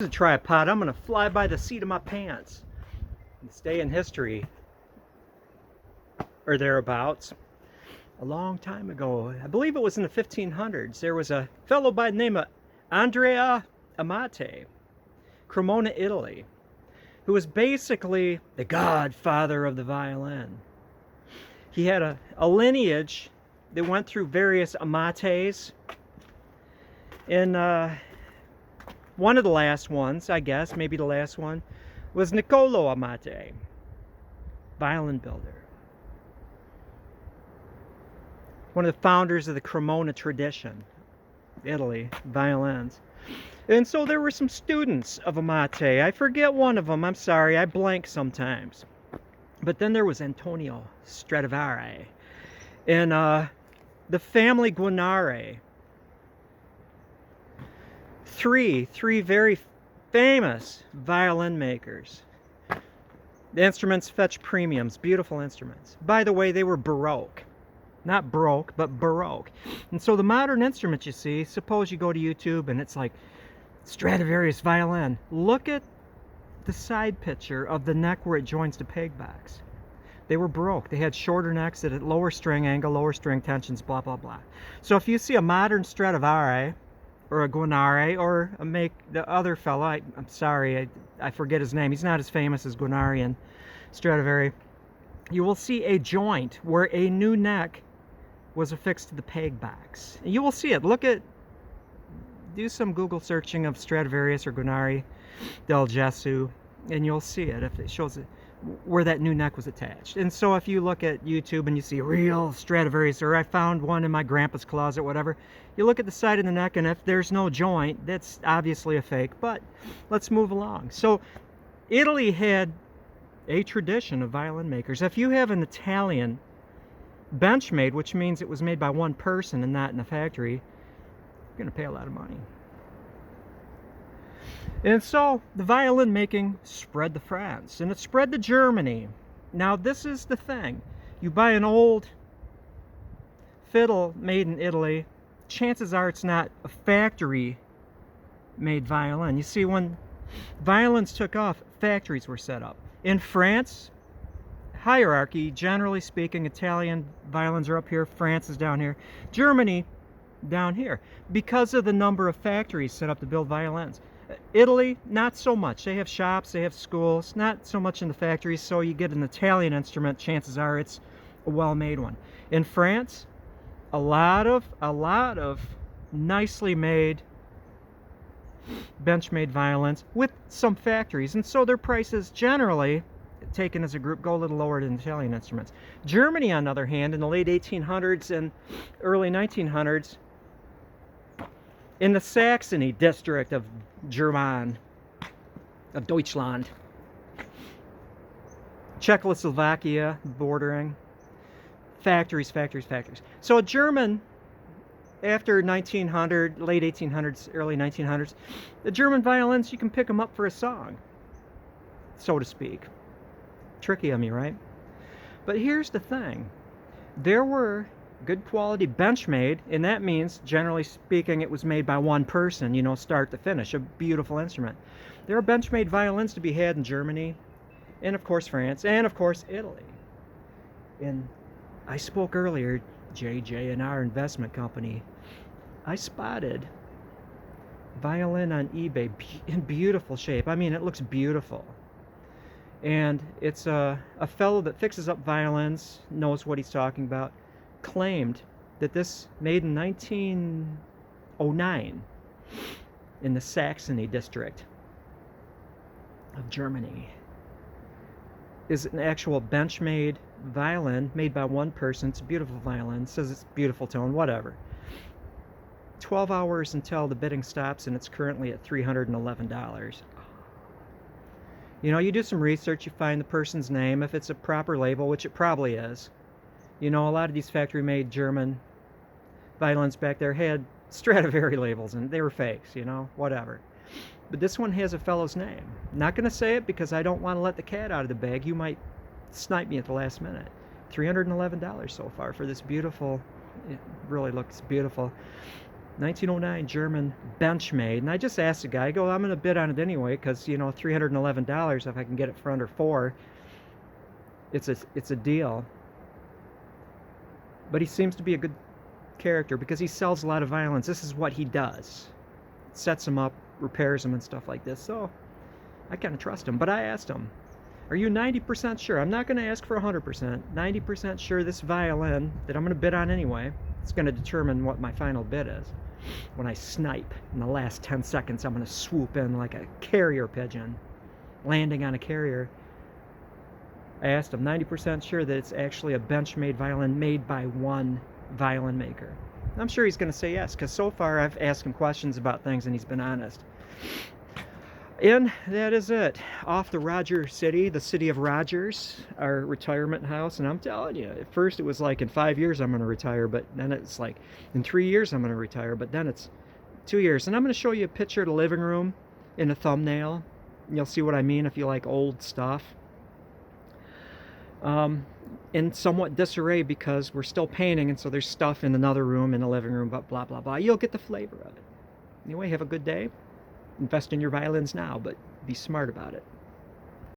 A tripod. I'm gonna fly by the seat of my pants. This day in history, or thereabouts, a long time ago, I believe it was in the 1500s, there was a fellow by the name of Andrea Amati, Cremona, Italy, who was basically the godfather of the violin. He had a lineage that went through various Amates, and one of the last ones, I guess, maybe the last one, was Niccolo Amati, violin builder. One of the founders of the Cremona tradition, Italy, violins. And so there were some students of Amati. I forget one of them, I'm sorry, I blank sometimes. But then there was Antonio Stradivari. And the family Guarneri. Three very famous violin makers. The instruments fetch premiums, beautiful instruments. By the way, they were Baroque. Not broke, but Baroque. And so the modern instruments you see, suppose you go to YouTube and it's like Stradivarius violin. Look at the side picture of the neck where it joins the peg box. They were Baroque. They had shorter necks at a lower string angle, lower string tensions, blah, blah, blah. So if you see a modern Stradivari, or a Guarneri, or the other fella, I'm sorry, I forget his name. He's not as famous as Guarneri and Stradivari. You will see a joint where a new neck was affixed to the peg box. You will see it. Do some Google searching of Stradivarius or Guarneri del Gesù, and you'll see it if it shows it where that new neck was attached. And so if you look at YouTube and you see a real Stradivarius, or I found one in my grandpa's closet, whatever, you look at the side of the neck, and if there's no joint, that's obviously a fake. But let's move along. So Italy had a tradition of violin makers. If you have an Italian bench-made, which means it was made by one person and not in a factory, you're going to pay a lot of money. And so the violin making spread to France, and it spread to Germany. Now this is the thing. You buy an old fiddle made in Italy, chances are it's not a factory made violin. You see, when violins took off, factories were set up. In France, hierarchy, generally speaking, Italian violins are up here, France is down here, Germany down here, because of the number of factories set up to build violins. Italy, not so much. They have shops, they have schools, not so much in the factories, so you get an Italian instrument, chances are it's a well-made one. In France, a lot of nicely made bench-made violins with some factories, and so their prices generally, taken as a group, go a little lower than Italian instruments. Germany, on the other hand, in the late 1800s and early 1900s, in the Saxony district of Deutschland, Czechoslovakia bordering, factories. So a German, after 1900, late 1800s, early 1900s, the German violins, you can pick them up for a song, so to speak. Tricky of me, right? But here's the thing. There were good quality bench-made, and that means, generally speaking, it was made by one person, you know, start to finish, a beautiful instrument. There are bench-made violins to be had in Germany, and of course France, and of course Italy. And I spoke earlier, JJ&R Investment Company, I spotted violin on eBay in beautiful shape. I mean, it looks beautiful. And it's a fellow that fixes up violins, knows what he's talking about, claimed that this, made in 1909 in the Saxony district of Germany, is an actual bench-made violin made by one person. It's a beautiful violin, says it's beautiful tone, whatever. 12 hours until the bidding stops, and it's currently at $311. You know, you do some research, you find the person's name, if it's a proper label, which it probably is. You know, a lot of these factory-made German violins back there had Stradivari labels, and they were fakes, you know, whatever. But this one has a fellow's name. Not going to say it because I don't want to let the cat out of the bag. You might snipe me at the last minute. $311 so far for this beautiful, it really looks beautiful. 1909 German Benchmade. And I just asked the guy, I go, I'm going to bid on it anyway because, you know, $311 if I can get it for under $4. It's a deal. But he seems to be a good character because he sells a lot of violins. This is what he does. Sets them up, repairs them and stuff like this. So I kind of trust him. But I asked him, are you 90% sure? I'm not going to ask for 100%. 90% sure this violin that I'm going to bid on anyway, it's going to determine what my final bid is. When I snipe in the last 10 seconds, I'm going to swoop in like a carrier pigeon, landing on a carrier. I asked him, 90% sure that it's actually a Benchmade violin made by one violin maker. I'm sure he's going to say yes, because so far I've asked him questions about things and he's been honest. And that is it. Off to Roger City, the city of Rogers, our retirement house. And I'm telling you, at first it was like in 5 years I'm going to retire, but then it's like in 3 years I'm going to retire, but then it's 2 years. And I'm going to show you a picture of the living room in a thumbnail. You'll see what I mean if you like old stuff. In somewhat disarray because we're still painting, and so there's stuff in another room in the living room, but blah blah blah. You'll get the flavor of it. Anyway, have a good day. Invest in your violins now, but be smart about it.